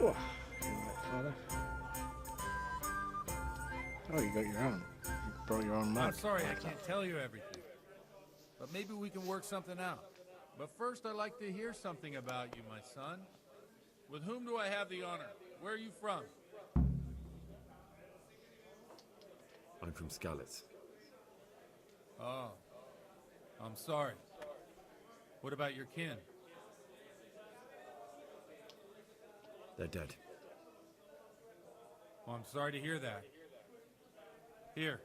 Oh, you alright, Father? Oh, you got your own. You brought your own mug. I'm sorry I can't tell you everything, but maybe we can work something out. But first, I'd like to hear something about you, my son. With whom do I have the honor? Where are you from? I'm from Skalitz. Oh, I'm sorry. What about your kin? They're dead. Well, I'm sorry to hear that. Here,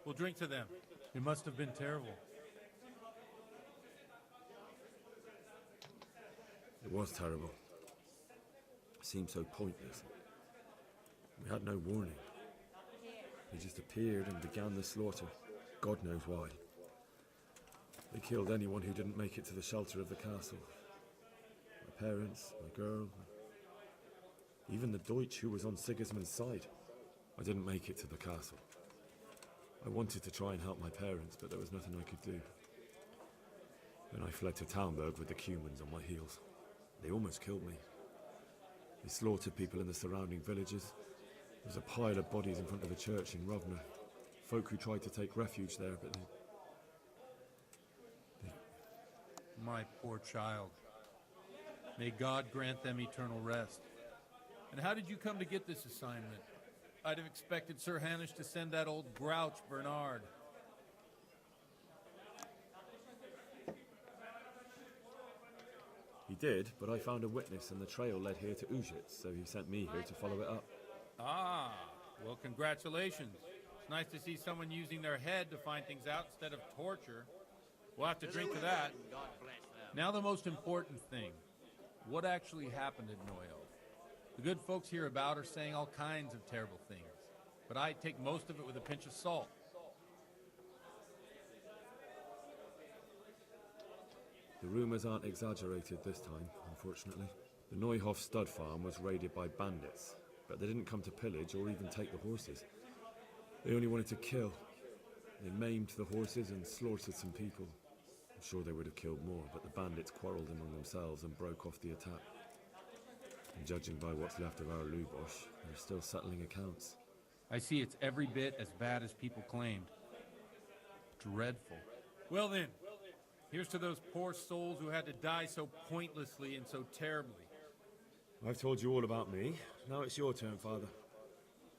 we'll drink to them. It must have been terrible. It was terrible. It seemed so pointless. We had no warning. They just appeared and began the slaughter. God knows why. They killed anyone who didn't make it to the shelter of the castle. My parents, my girl, even the Deutsch who was on Sigismund's side. I didn't make it to the castle. I wanted to try and help my parents, but there was nothing I could do. Then I fled to Talmberg with the Cumans on my heels. They almost killed me. They slaughtered people in the surrounding villages. There was a pile of bodies in front of the church in Rovna. Folk who tried to take refuge there, but they... My poor child. May God grant them eternal rest. And how did you come to get this assignment? I'd have expected Sir Hanush to send that old grouch, Bernard. He did, but I found a witness and the trail led here to Ujitz, so he sent me here to follow it up. Ah, well, congratulations. It's nice to see someone using their head to find things out instead of torture. We'll have to drink to that. Now the most important thing. What actually happened at Noyo? The good folks hereabout are saying all kinds of terrible things, but I take most of it with a pinch of salt. The rumours aren't exaggerated this time, unfortunately. The Neuhof stud farm was raided by bandits, but they didn't come to pillage or even take the horses. They only wanted to kill. They maimed the horses and slaughtered some people. I'm sure they would have killed more, but the bandits quarrelled among themselves and broke off the attack. And judging by what's left of our Lubosh, they're still settling accounts. I see it's every bit as bad as people claimed. Dreadful. Well then, here's to those poor souls who had to die so pointlessly and so terribly. I've told you all about me. Now it's your turn, Father.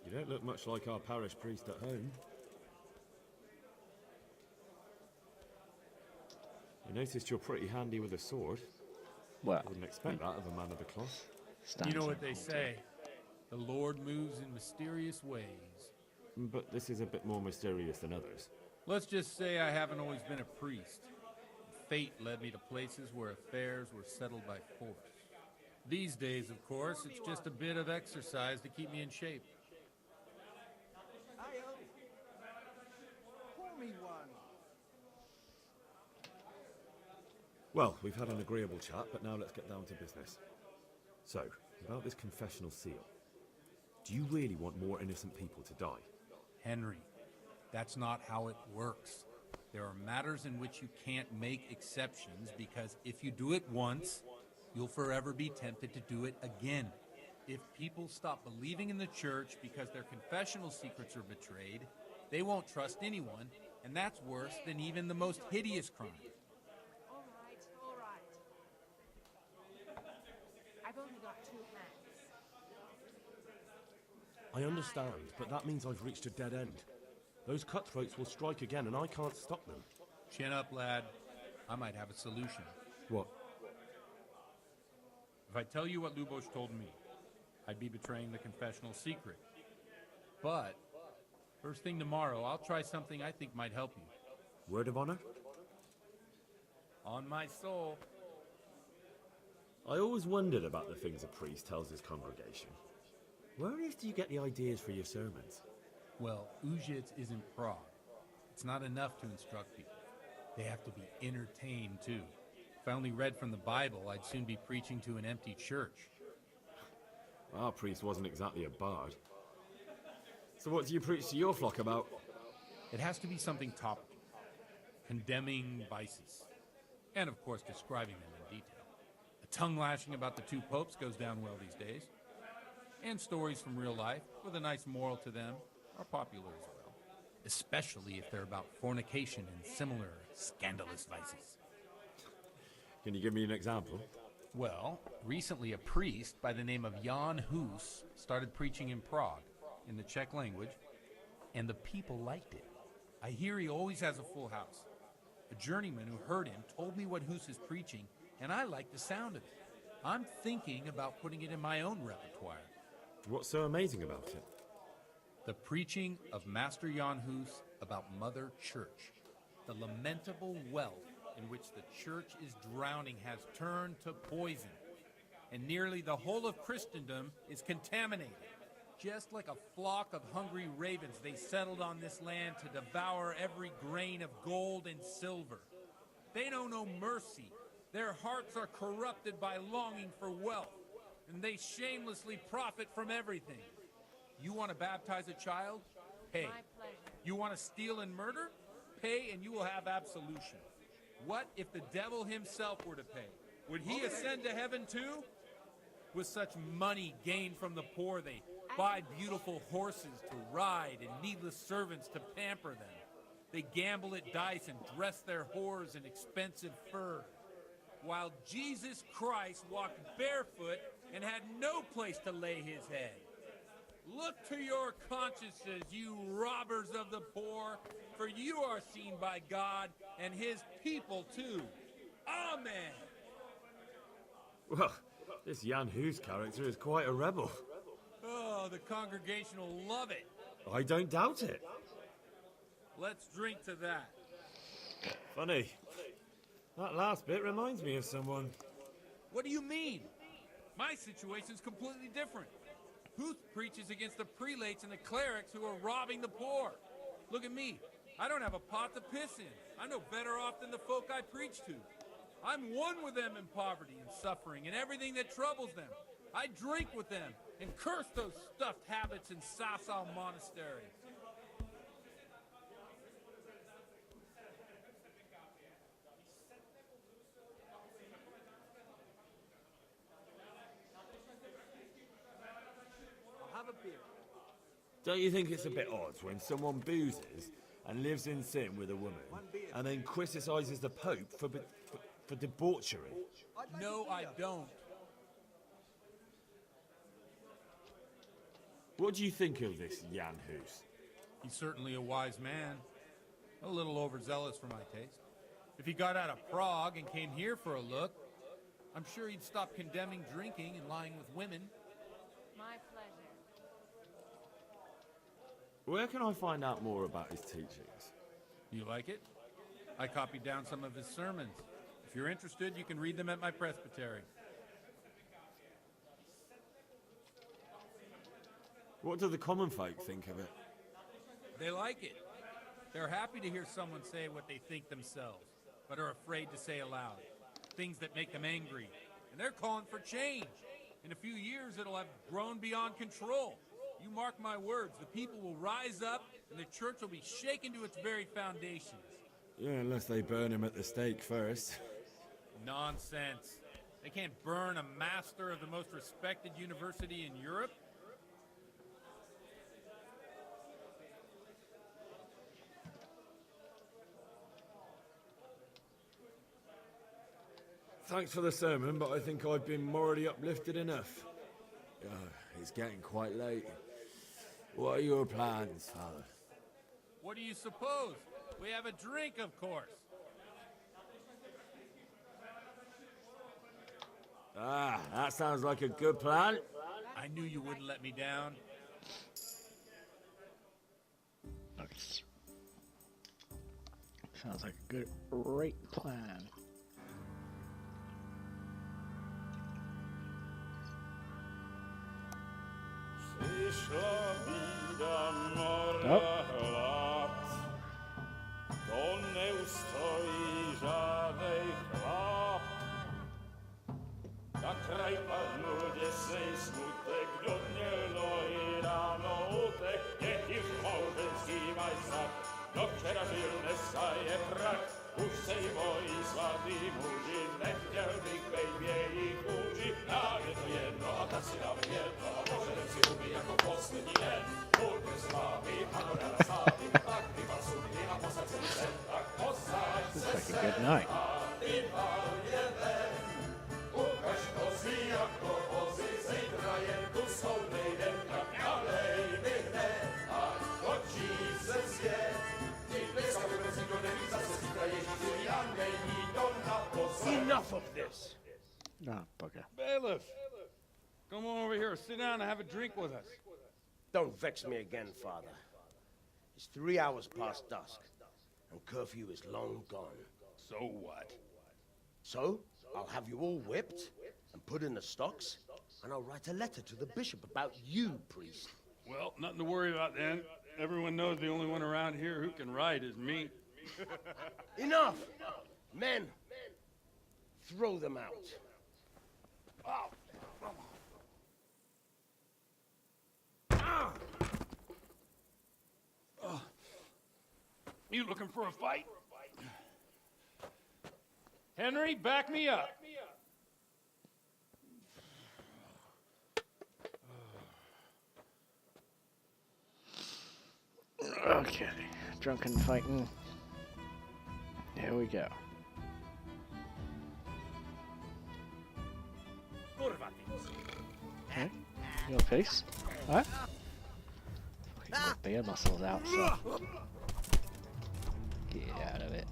You don't look much like our parish priest at home. I noticed you're pretty handy with a sword. Well, I wouldn't expect that of a man of the cloth. You know what they say. The Lord moves in mysterious ways. But this is a bit more mysterious than others. Let's just say I haven't always been a priest. Fate led me to places where affairs were settled by force. These days, of course, it's just a bit of exercise to keep me in shape. Pour me one. Well, we've had an agreeable chat, but now let's get down to business. So, about this confessional seal. Do you really want more innocent people to die? Henry, that's not how it works. There are matters in which you can't make exceptions because if you do it once, you'll forever be tempted to do it again. If people stop believing in the church because their confessional secrets are betrayed, they won't trust anyone, and that's worse than even the most hideous crime. All right. I've only got 2 hands. I understand, but that means I've reached a dead end. Those cutthroats will strike again and I can't stop them. Chin up, lad. I might have a solution. What? If I tell you what Lubosh told me, I'd be betraying the confessional secret. But, first thing tomorrow, I'll try something I think might help you. Word of honor? On my soul. I always wondered about the things a priest tells his congregation. Where on earth do you get the ideas for your sermons? Well, Ujitz is in Prague. It's not enough to instruct people. They have to be entertained, too. If I only read from the Bible, I'd soon be preaching to an empty church. Our priest wasn't exactly a bard. So what do you preach to your flock about? It has to be something topical. Condemning vices. And, of course, describing them in detail. A tongue lashing about the 2 popes goes down well these days. And stories from real life, with a nice moral to them, are popular as well. Especially if they're about fornication and similar scandalous vices. Can you give me an example? Well, recently a priest by the name of Jan Hus started preaching in Prague, in the Czech language, and the people liked it. I hear he always has a full house. A journeyman who heard him told me what Hus is preaching, and I like the sound of it. I'm thinking about putting it in my own repertoire. What's so amazing about it? The preaching of Master Jan Hus about Mother Church. The lamentable wealth in which the church is drowning has turned to poison, and nearly the whole of Christendom is contaminated. Just like a flock of hungry ravens, they settled on this land to devour every grain of gold and silver. They know no mercy. Their hearts are corrupted by longing for wealth, and they shamelessly profit from everything. You want to baptize a child? Pay. My pleasure. You want to steal and murder? Pay and you will have absolution. What if the devil himself were to pay? Would he ascend to heaven too? With such money gained from the poor, they buy beautiful horses to ride and needless servants to pamper them. They gamble at dice and dress their whores in expensive fur. While Jesus Christ walked barefoot and had no place to lay his head. Look to your consciences, you robbers of the poor, for you are seen by God and his people too. Amen. Well, this Jan Hus character is quite a rebel. Oh, the congregation will love it. I don't doubt it. Let's drink to that. Funny. That last bit reminds me of someone. What do you mean? My situation's completely different. Huth preaches against the prelates and the clerics who are robbing the poor. Look at me. I don't have a pot to piss in. I'm no better off than the folk I preach to. I'm one with them in poverty and suffering and everything that troubles them. I drink with them and curse those stuffed habits in Sasau Monastery. I'll have a beer. Don't you think it's a bit odd when someone boozes and lives in sin with a woman and then criticises the Pope for debauchery? No, I don't. What do you think of this Jan Hus? He's certainly a wise man. A little overzealous for my taste. If he got out of Prague and came here for a look, I'm sure he'd stop condemning drinking and lying with women. My pleasure. Where can I find out more about his teachings? You like it? I copied down some of his sermons. If you're interested, you can read them at my presbytery. What do the common folk think of it? They like it. They're happy to hear someone say what they think themselves, but are afraid to say aloud. Things that make them angry. And they're calling for change. In a few years, it'll have grown beyond control. You mark my words, the people will rise up, and the church will be shaken to its very foundations. Yeah, unless they burn him at the stake first. Nonsense. They can't burn a master of the most respected university in Europe. Thanks for the sermon, but I think I've been morally uplifted enough. It's getting quite late. What are your plans, Father? What do you suppose? We have a drink, of course. Ah, that sounds like a good plan. I knew you wouldn't let me down. Nice. Sounds like a great plan. To nie ustoi żadnej chlap. Na kraj padł dziesięć smutek, do dnia no i rano utek. Niech ich małżeński majstrak, do wczera żył nestaje prak. Už sej moji svatý muži, nechtěl bych bejt v jejich kůži. Nám je to jedno a tak si dáme jedno a poženem si Looks like a good night. Enough of this! Oh, bugger. Bailiff! Come on over here, sit down and have a drink with us. Don't vex me again, Father. It's 3 hours past dusk, and curfew is long gone. So what? So, I'll have you all whipped and put in the stocks, and I'll write a letter to the bishop about you, priest. Well, nothing to worry about then. Everyone knows the only one around here who can ride is me. Enough! Men, throw them out. You looking for a fight? Henry, back me up. Okay. Drunken fighting. Here we go. Okay. Your face. What? Fucking got bear muscles out, so. Get out of it.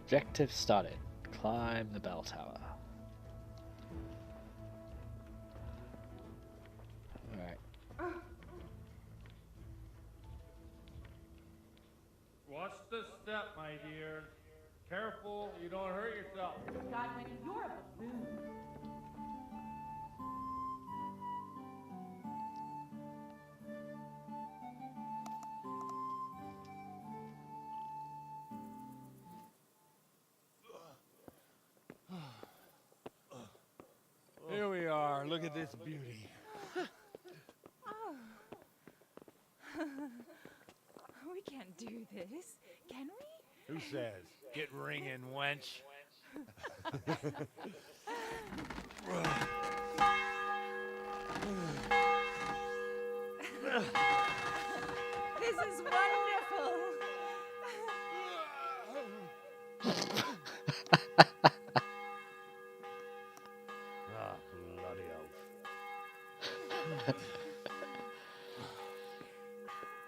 Objective started. Climb the bell tower. Alright. Watch the step, my dear. Careful, you don't hurt yourself. Godwin, you're a buffoon. Here we are. Look at this beauty. We can't do this, can we? Who says? Get ringing, wench. This is wonderful. Ah, bloody oath.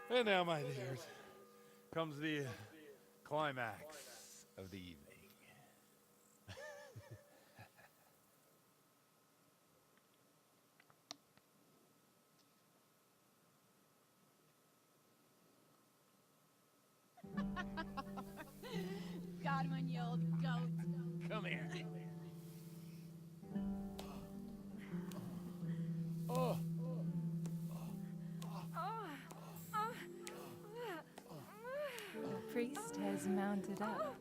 And now, my dears, comes the climax of the evening. Godwin, you old goat. Come here. The priest has mounted up.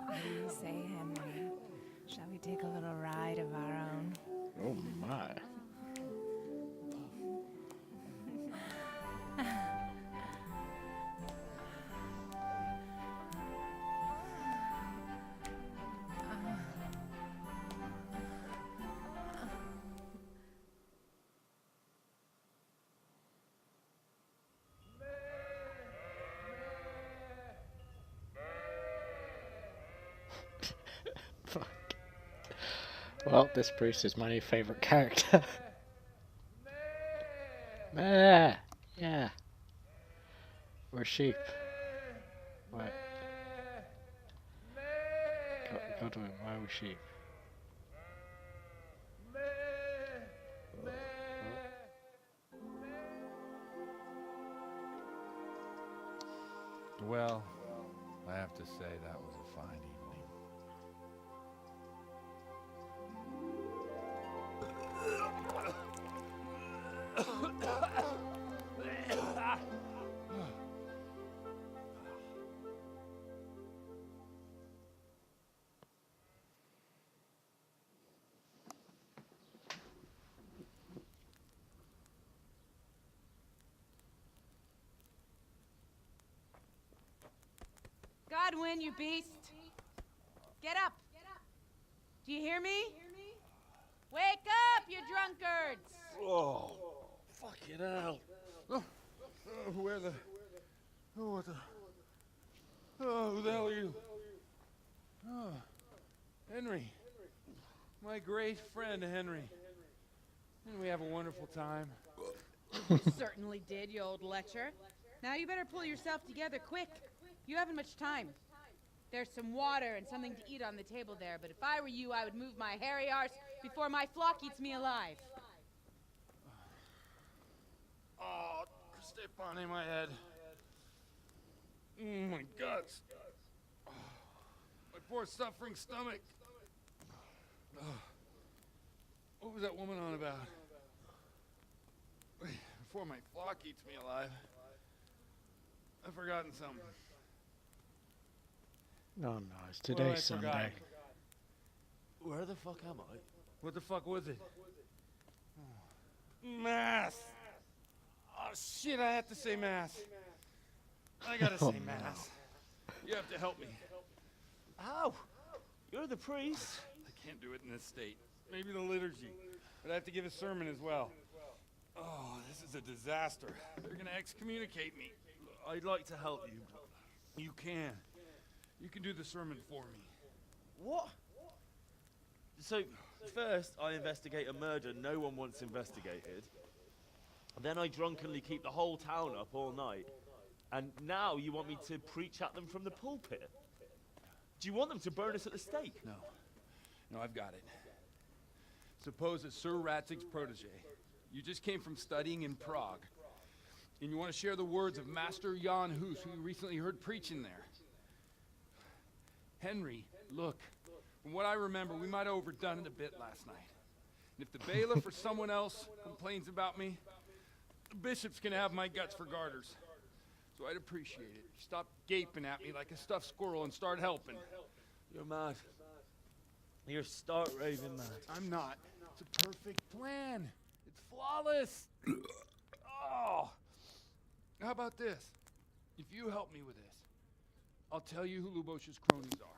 What do you say, Henry? Shall we take a little ride of our own? Oh my. Fuck. Well, this priest is my new favorite character. Meh. Yeah. We're sheep. What? Go to him. Why was she? Well, I have to say that was a fine evening. Godwin, you beast! Get up! Do you hear me? Wake up, you drunkards! Oh, fucking hell. Where the... Oh, what the... Oh, who the hell are you? Oh, Henry. My great friend, Henry. Didn't we have a wonderful time? Certainly did, you old lecher. Now you better pull yourself together quick. You haven't much time. There's some water and something to eat on the table there, but if I were you, I would move my hairy arse before my flock eats me alive. Oh, step on in my head. Oh, my guts. Oh, my poor suffering stomach. Oh, what was that woman on about? Wait, before my flock eats me alive. I've forgotten something. Oh no, it's today's Sunday. Where the fuck am I? What the fuck was it? Mass! Oh shit, I have to say mass. I gotta say mass. You have to help me. How? You're the priest. I can't do it in this state. Maybe the liturgy. But I have to give a sermon as well. Oh, this is a disaster. They're gonna excommunicate me. I'd like to help you. You can. You can do the sermon for me. What? So, first I investigate a murder no one wants investigated. Then I drunkenly keep the whole town up all night. And now you want me to preach at them from the pulpit? Do you want them to burn us at the stake? No. No, I've got it. Suppose that Sir Ratzig's protege. You just came from studying in Prague. And you want to share the words of Master Jan Hus, who you recently heard preaching there. Henry, look, from what I remember, we might have overdone it a bit last night. And if the bailiff or someone else complains about me, the bishop's gonna have my guts for garters. So I'd appreciate it. Stop gaping at me like a stuffed squirrel and start helping. You're mad. You're stark raving mad. I'm not. It's a perfect plan. It's flawless. Oh. How about this? If you help me with this, I'll tell you who Lubosh's cronies are.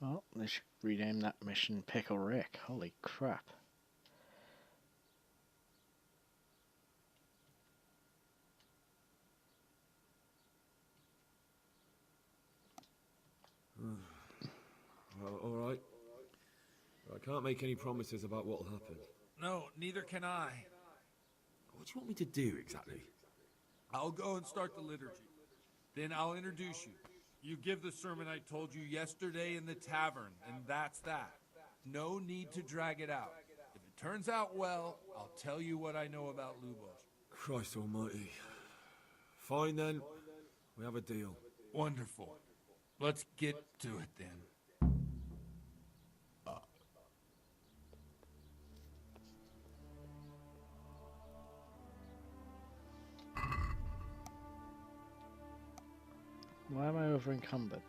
Well, they should rename that mission Pickle Rick. Holy crap. Well, all right. I can't make any promises about what'll happen. No, neither can I. What do you want me to do exactly? I'll go and start the liturgy. Then I'll introduce you. You give the sermon I told you yesterday in the tavern, and that's that. No need to drag it out. If it turns out well, I'll tell you what I know about Lubosh. Christ almighty. Fine then. We have a deal. Wonderful. Let's get to it then. Why am I over encumbered?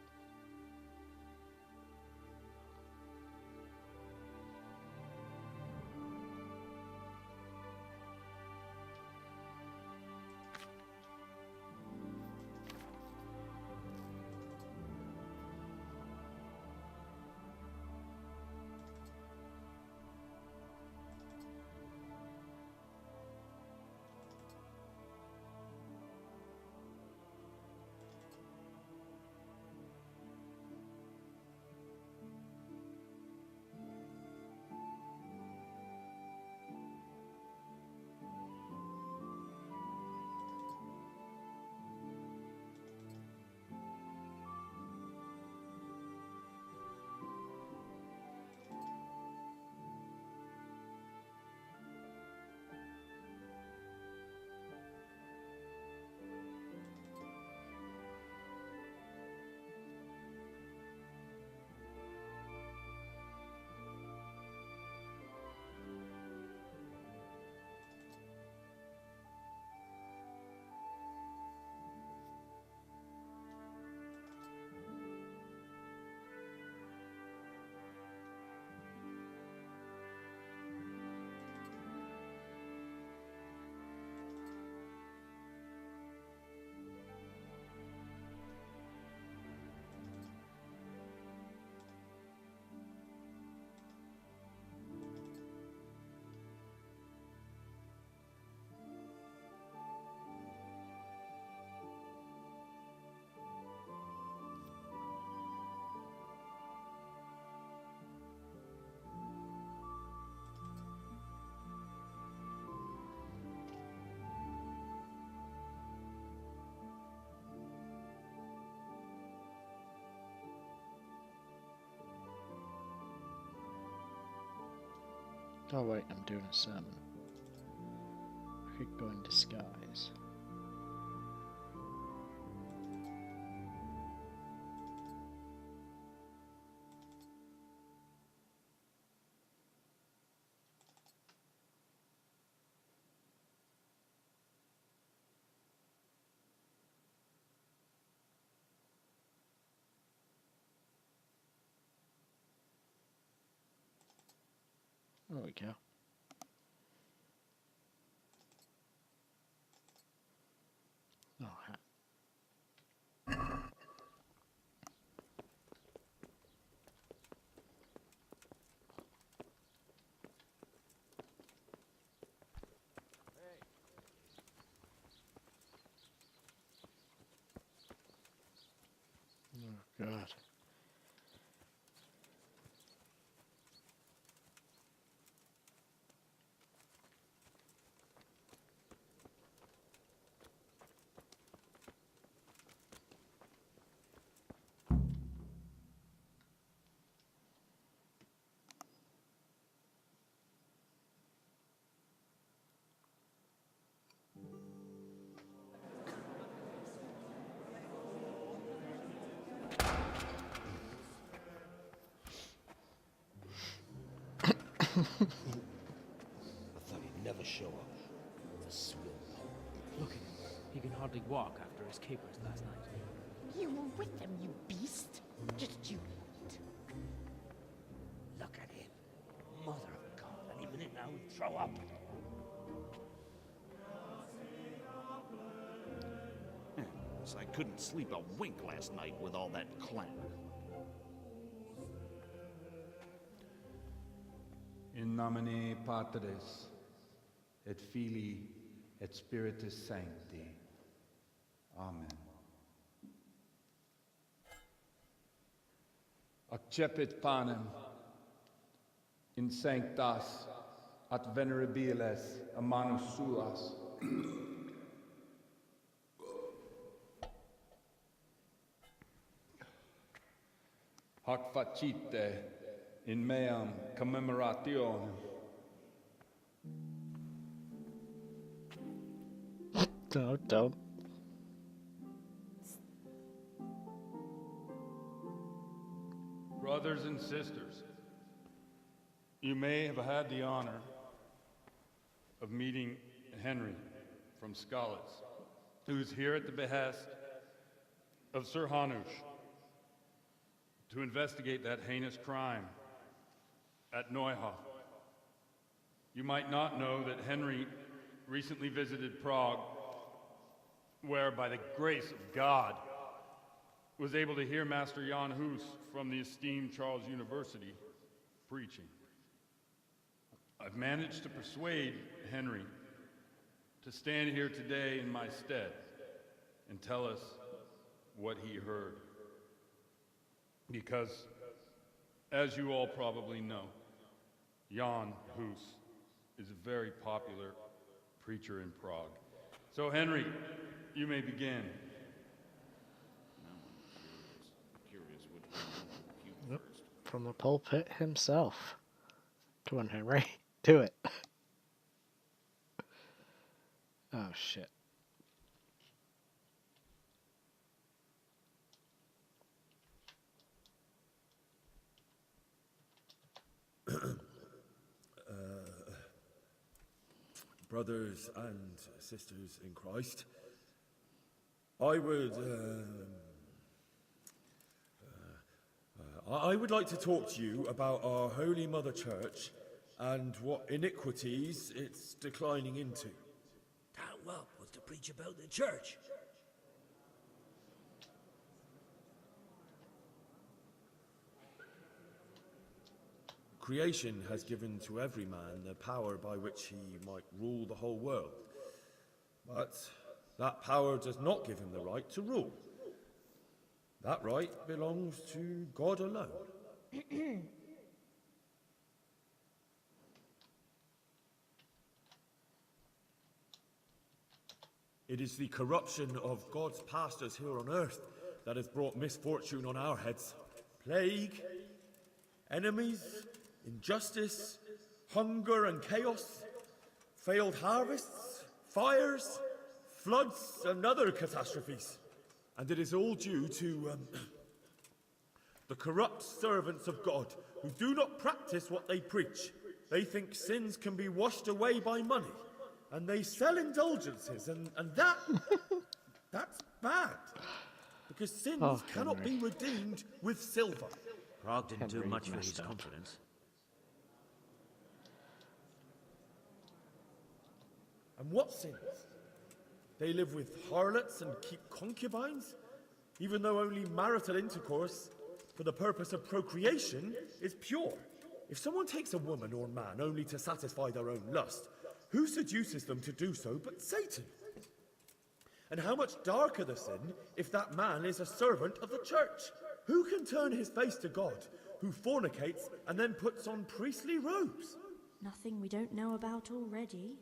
Oh wait, I'm doing a sermon. I could go in disguise. There we go. Oh, oh God. I thought he'd never show up. The swill. Look at him. He can hardly walk after his capers last night. You were with them, you beast. Just you wait. Look at him. Mother of God. Any minute now he'd throw up. So I couldn't sleep a wink last night with all that clamor. In nomine Patris, et Filii, et Spiritus Sancti. Amen. Accepit panem in sanctas at venerabiles a manus suas. Hac facite in meam commemorationem. Don't. Brothers and sisters, you may have had the honor of meeting Henry from Skalitz, who's here at the behest of Sir Hanush to investigate that heinous crime at Neuhof. You might not know that Henry recently visited Prague, where, by the grace of God, was able to hear Master Jan Hus from the esteemed Charles University preaching. I've managed to persuade Henry to stand here today in my stead and tell us what he heard. Because, as you all probably know, Jan Hus is a very popular preacher in Prague. So, Henry, you may begin. Curious which one Yep. From the pulpit himself. Come on, Henry. Do it. Oh, shit. Brothers and sisters in Christ, I would like to talk to you about our Holy Mother Church and what iniquities it's declining into. That well was to preach about the church. Creation has given to every man the power by which he might rule the whole world. But that power does not give him the right to rule. That right belongs to God alone. It is the corruption of God's pastors here on earth that has brought misfortune on our heads. Plague, enemies, injustice, hunger and chaos, failed harvests, fires, floods, and other catastrophes. And it is all due to the corrupt servants of God who do not practice what they preach. They think sins can be washed away by money, and they sell indulgences, and that that's bad. Because sins cannot be redeemed with silver. Prague didn't do much for his confidence. And what sins? They live with harlots and keep concubines, even though only marital intercourse for the purpose of procreation is pure. If someone takes a woman or man only to satisfy their own lust, who seduces them to do so but Satan? And how much darker the sin if that man is a servant of the church? Who can turn his face to God, who fornicates and then puts on priestly robes? Nothing we don't know about already.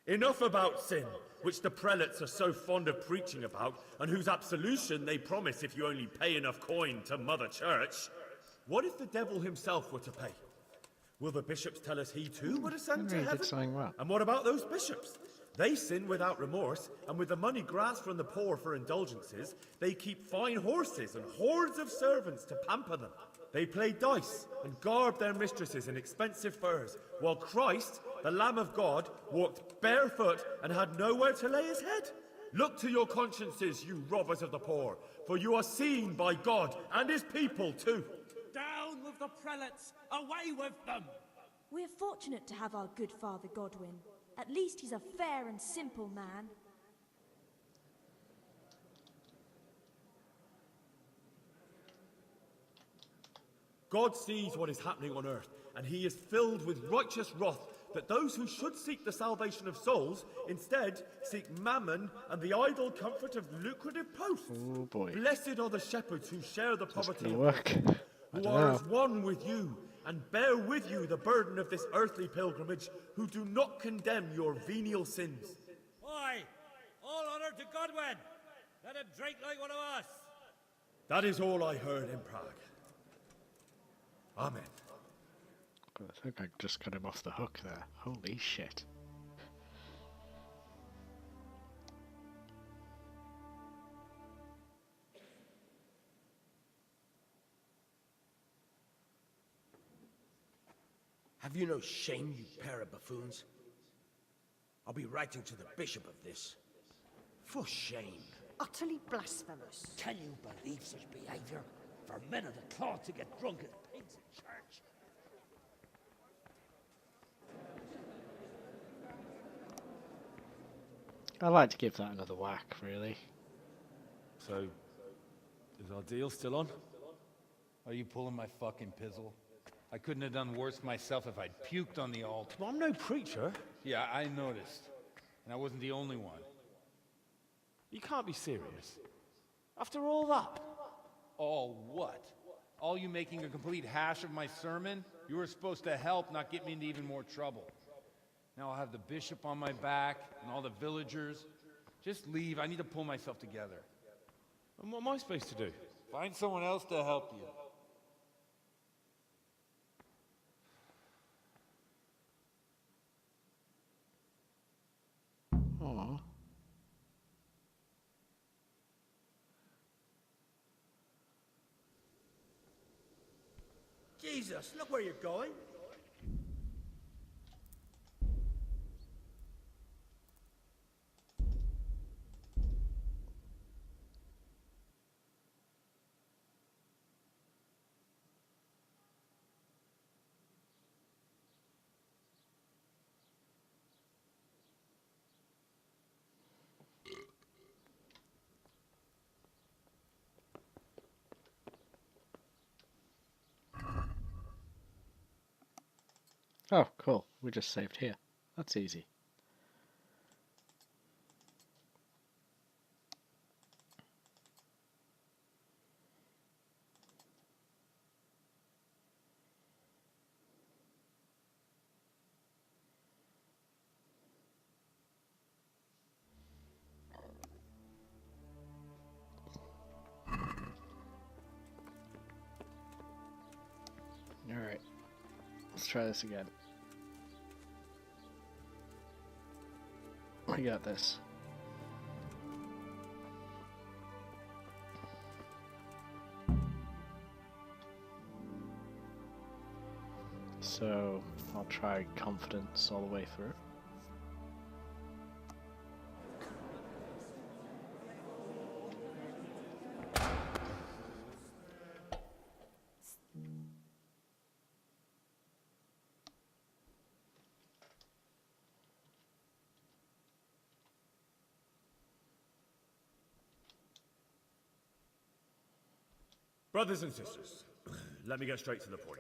Enough about sin, which the prelates are so fond of preaching about, and whose absolution they promise if you only pay enough coin to Mother Church. What if the devil himself were to pay? Will the bishops tell us he too would ascend to heaven? And what about those bishops? They sin without remorse, and with the money grasped from the poor for indulgences, they keep fine horses and hordes of servants to pamper them. They play dice and garb their mistresses in expensive furs, while Christ, the Lamb of God, walked barefoot and had nowhere to lay his head. Look to your consciences, you robbers of the poor, for you are seen by God and his people too. Down with the prelates! Away with them! We're fortunate to have our good Father Godwin. At least he's a fair and simple man. God sees what is happening on earth, and he is filled with righteous wrath that those who should seek the salvation of souls instead seek mammon and the idle comfort of lucrative posts. Oh boy. Blessed are the shepherds who share the poverty of work. who are as one with you and bear with you the burden of this earthly pilgrimage, who do not condemn your venial sins. Oi! All honor to Godwin! Let him drink like one of us! That is all I heard in Prague. Amen. I think I just got him off the hook there. Holy shit. Have you no shame, you pair of buffoons? I'll be writing to the bishop of this. For shame. Utterly blasphemous. Can you believe such behavior? For men of the cloth to get drunk as pigs in church? I'd like to give that another whack, really. So, is our deal still on? Are you pulling my fucking pizzle? I couldn't have done worse myself if I'd puked on the altar. Well, I'm no preacher. Yeah, I noticed. And I wasn't the only one. You can't be serious. After all that. All what? All you making a complete hash of my sermon? You were supposed to help, not get me into even more trouble. Now I'll have the bishop on my back and all the villagers. Just leave. I need to pull myself together. And what am I supposed to do? Find someone else to help you. Aww. Jesus, look where you're going. Oh, cool. We just saved here. That's easy. Let's try this again. We got this. So I'll try confidence all the way through. Brothers and sisters, let me get straight to the point.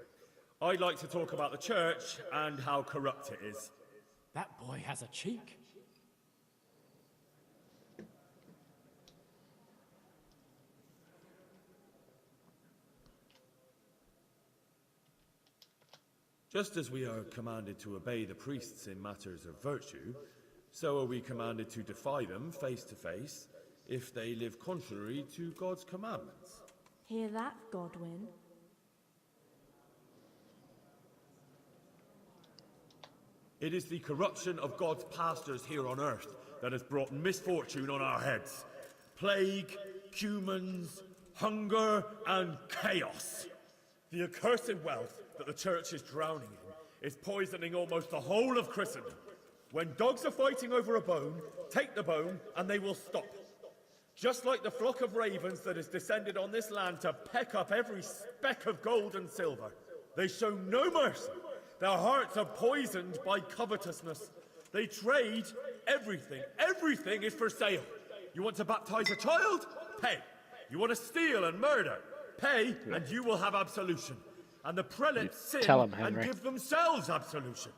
I'd like to talk about the church and how corrupt it is. That boy has a cheek. Just as we are commanded to obey the priests in matters of virtue, so are we commanded to defy them face to face if they live contrary to God's commandments. Hear that, Godwin? It is the corruption of God's pastors here on earth that has brought misfortune on our heads. Plague, humans, hunger, and chaos. The accursed wealth that the church is drowning in is poisoning almost the whole of Christendom. When dogs are fighting over a bone, take the bone and they will stop. Just like the flock of ravens that has descended on this land to peck up every speck of gold and silver. They show no mercy. Their hearts are poisoned by covetousness. They trade everything. Everything is for sale. You want to baptize a child? Pay. You want to steal and murder? Pay, and you will have absolution. And the prelates sin tell 'em, and Henry. give themselves absolution.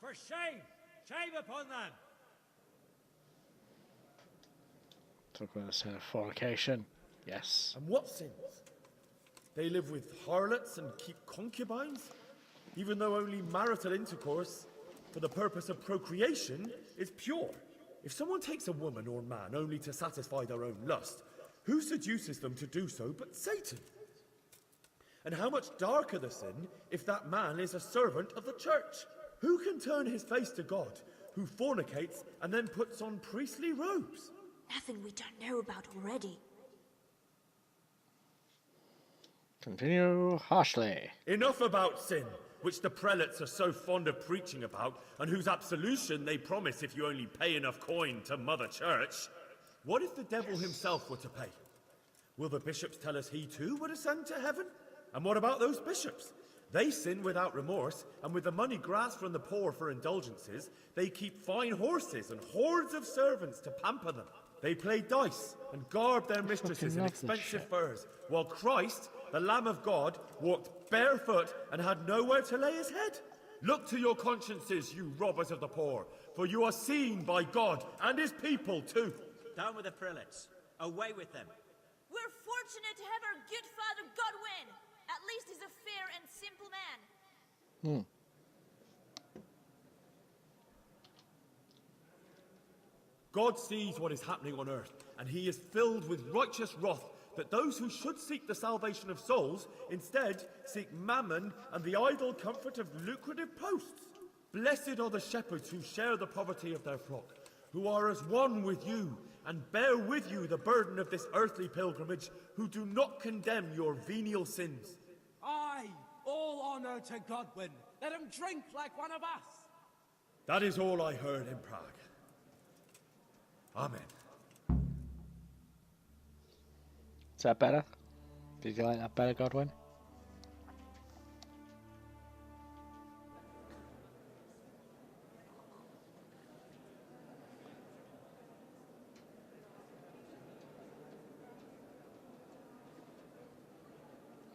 For shame! Shame upon them! Talk about this fornication. Yes. And what sins? They live with harlots and keep concubines? Even though only marital intercourse for the purpose of procreation is pure. If someone takes a woman or man only to satisfy their own lust, who seduces them to do so but Satan? And how much darker the sin if that man is a servant of the church? Who can turn his face to God, who fornicates and then puts on priestly robes? Nothing we don't know about already. Continue harshly. Enough about sin, which the prelates are so fond of preaching about, and whose absolution they promise if you only pay enough coin to Mother Church. What if the devil himself were to pay? Will the bishops tell us he too would ascend to heaven? And what about those bishops? They sin without remorse, and with the money grasped from the poor for indulgences, they keep fine horses and hordes of servants to pamper them. They play dice and garb their mistresses in love this expensive shit. furs, while Christ, the Lamb of God, walked barefoot and had nowhere to lay his head. Look to your consciences, you robbers of the poor, for you are seen by God and his people too. Down with the prelates. Away with them. We're fortunate to have our good Father Godwin. At least he's a fair and simple man. God sees what is happening on earth, and he is filled with righteous wrath that those who should seek the salvation of souls instead seek mammon and the idle comfort of lucrative posts. Blessed are the shepherds who share the poverty of their flock, who are as one with you and bear with you the burden of this earthly pilgrimage, who do not condemn your venial sins. Aye, all honor to Godwin. Let him drink like one of us. That is all I heard in Prague. Amen. Is that better? Did you like that better, Godwin?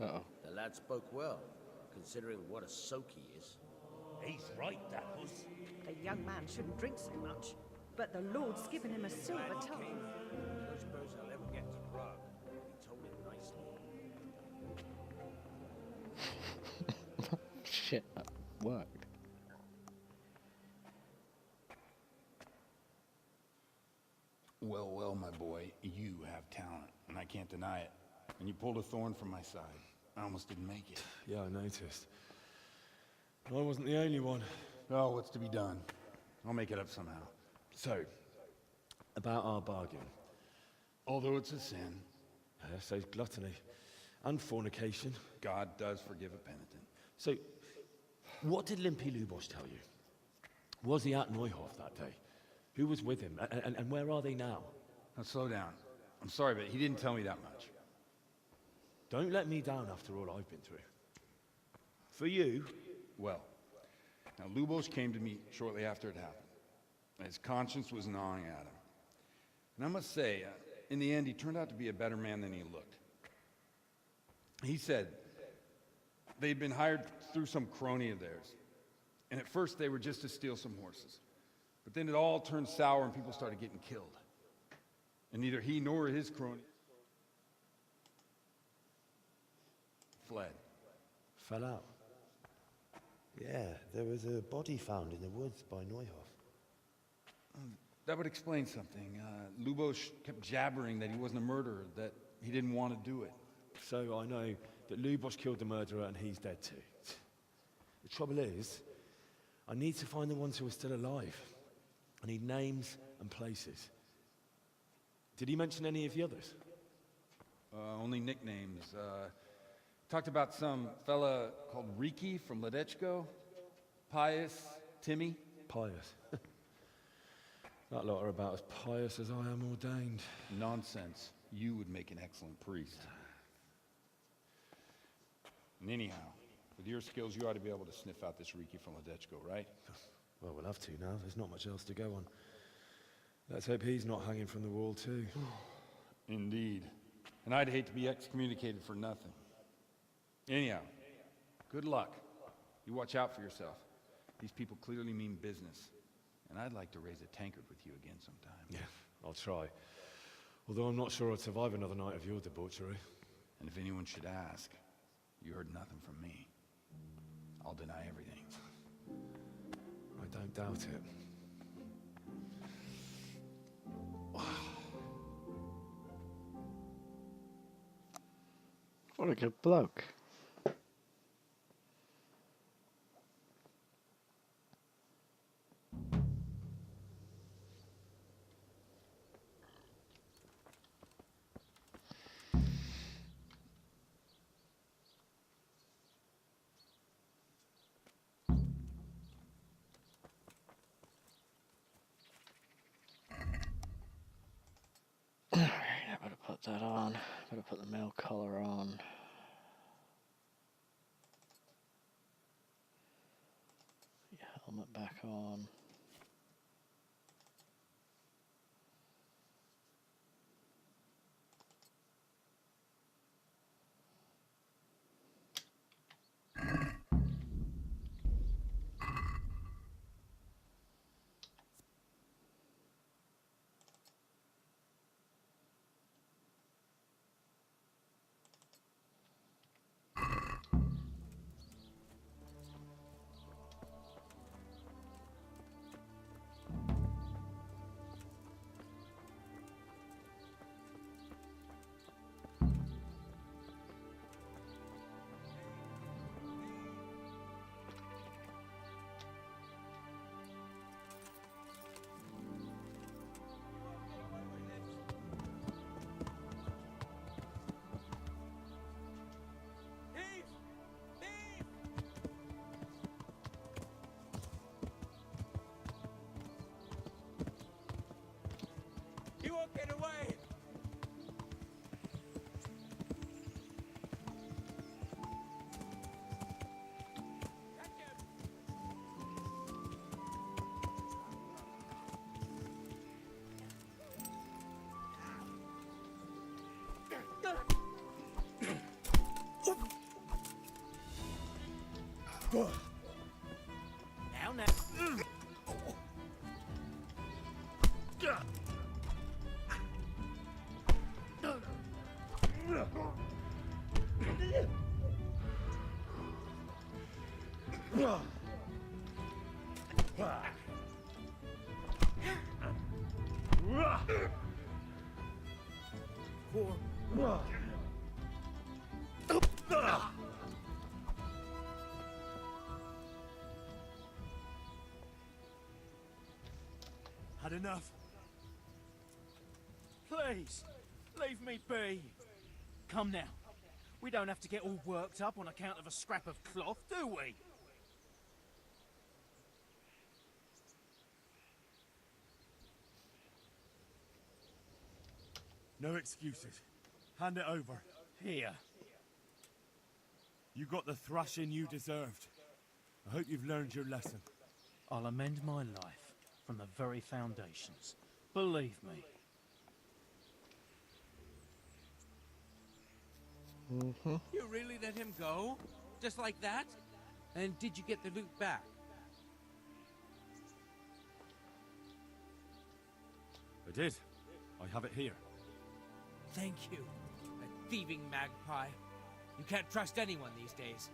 Uh-oh. The lad spoke well, considering what a soak he is. He's right, Dapples. The young man shouldn't drink so much, but the Lord's given him a silver tongue. I don't suppose I'll ever get to Prague. He told it nicely. Shit, that worked. Well, well, my boy, you have talent, and I can't deny it. And you pulled a thorn from my side. I almost didn't make it. Yeah, I noticed. I wasn't the only one. Oh, what's to be done? I'll make it up somehow. So, about our bargain. Although it's a sin. So gluttony and fornication. God does forgive a penitent. So, what did Limpy Lubos tell you? Was he at Neuhof that day? Who was with him? And where are they now? Now slow down. I'm sorry, but he didn't tell me that much. Don't let me down after all I've been through. For you? Well, now Lubos came to me shortly after it happened. His conscience was gnawing at him. And I must say, in the end, he turned out to be a better man than he looked. He said they'd been hired through some crony of theirs. And at first they were just to steal some horses. But then it all turned sour and people started getting killed. And neither he nor his crony fled. Fell out? Yeah, there was a body found in the woods by Neuhof. That would explain something. Lubos kept jabbering that he wasn't a murderer, that he didn't want to do it. So I know that Lubos killed the murderer and he's dead too. The trouble is, I need to find the ones who are still alive. I need names and places. Did he mention any of the others? Only nicknames. Talked about some fella called Riki from Ledechko, Pius, Timmy. Pius. That lot are about as pious as I am ordained. Nonsense. You would make an excellent priest. And anyhow, with your skills, you ought to be able to sniff out this Riki from Ledechko, right? Well, we'll have to now. There's not much else to go on. Let's hope he's not hanging from the wall too. Indeed. And I'd hate to be excommunicated for nothing. Anyhow, good luck. You watch out for yourself. These people clearly mean business. And I'd like to raise a tankard with you again sometime. Yeah, I'll try. Although I'm not sure I'd survive another night of your debauchery. And if anyone should ask, you heard nothing from me. I'll deny everything. I don't doubt it. What a good bloke. Alright, I better put that on. Better put the mail collar on. Your helmet back on. He won't get away! Now, now. Had enough? Please, leave me be. Come now. We don't have to get all worked up on account of a scrap of cloth, do we? No excuses. Hand it over. Here. You got the thrashing you deserved. I hope you've learned your lesson. I'll amend my life from the very foundations. Believe me. You really let him go? Just like that? And did you get the loot back? I did. I have it here. Thank you. A thieving magpie. You can't trust anyone these days.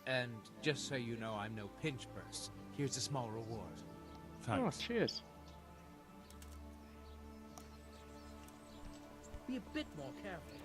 And just so you know, I'm no pinch purse. Here's a small reward. Thanks. Oh, cheers. Be a bit more careful.